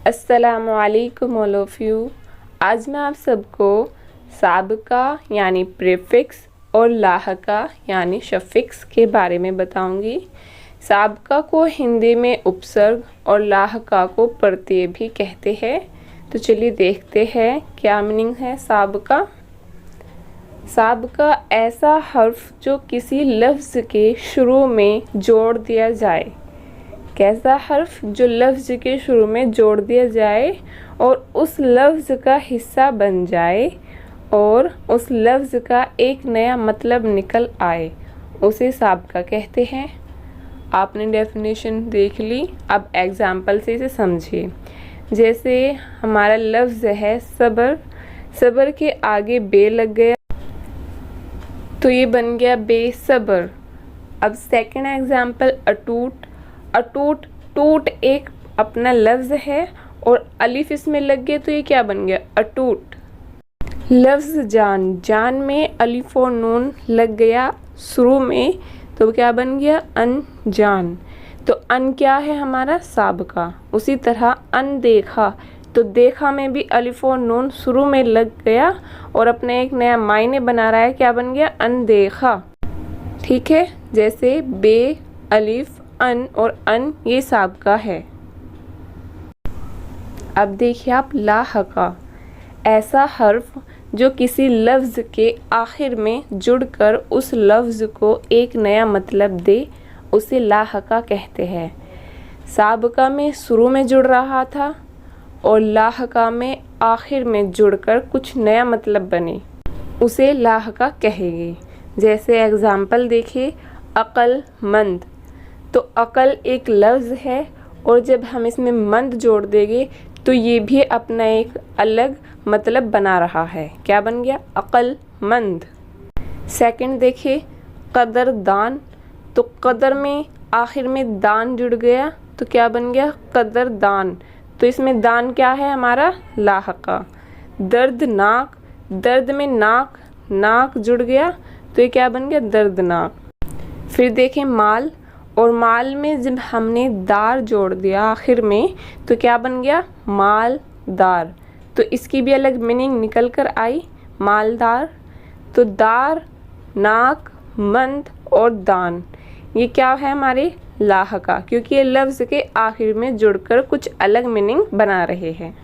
अस्सलामु अलैकुम all of you. आज मैं आप सबको साबिका यानी प्रीफिक्स और लाहका यानी सफिक्स के बारे में बताऊंगी। साबिका को हिंदी में उपसर्ग और लाहका को प्रत्यय भी कहते हैं। तो चलिए देखते हैं क्या मीनिंग है साबिका। साबिका ऐसा हर्फ जो किसी लफ्ज़ के शुरू में जोड़ दिया जाए। कैसा हर्फ जो लफ्ज़ के शुरू में जोड़ दिया जाए और उस लफ्ज़ का हिस्सा बन जाए और उस लफ्ज़ का एक नया मतलब निकल आए, उसे साबिका कहते हैं। आपने डेफिनेशन देख ली, अब एग्जाम्पल से इसे समझिए। जैसे हमारा लफ्ज़ है सब्र, सब्र के आगे बे लग गया तो ये बन गया बेसब्र। अब सेकंड एग्जाम्पल अटूट, अटूट टूट एक अपना लफ्ज़ है और अलिफ इसमें लग गया तो ये क्या बन गया अटूट। लफ्ज़ जान, जान में अलिफ और नून लग गया शुरू में तो क्या बन गया अनजान। तो अन क्या है हमारा साबिका। उसी तरह अनदेखा, तो देखा में भी अलिफ और नून शुरू में लग गया और अपने एक नया मायने बना रहा है, क्या बन गया अनदेखा। ठीक है, जैसे बे अलिफ अन और अन ये साबिका है। अब देखिए आप लाहका, ऐसा हर्फ जो किसी लफ्ज़ के आखिर में जुड़कर उस लफ्ज़ को एक नया मतलब दे, उसे लाहका कहते हैं। साबिका में शुरू में जुड़ रहा था और लाहका में आखिर में जुड़कर कुछ नया मतलब बने, उसे लाहका कहेंगे। जैसे एग्जाम्पल देखिए अक्लमंद, तो अकल एक लफ्ज़ है और जब हम इसमें मंद जोड़ देंगे तो ये भी अपना एक अलग मतलब बना रहा है, क्या बन गया अक्लमंद। सेकंड देखिए कदरदान, तो कदर में आखिर में दान जुड़ गया तो क्या बन गया कदरदान। तो इसमें दान क्या है हमारा लाहका। दर्दनाक, दर्द में नाक, नाक जुड़ गया तो ये क्या बन गया दर्दनाक। फिर देखें माल, और माल में जब हमने दार जोड़ दिया आखिर में तो क्या बन गया मालदार। तो इसकी भी अलग मीनिंग निकल कर आई मालदार। तो दार, नाक, मंद और दान ये क्या है हमारे लाहका, क्योंकि ये लफ्ज़ के आखिर में जुड़कर कुछ अलग मीनिंग बना रहे हैं।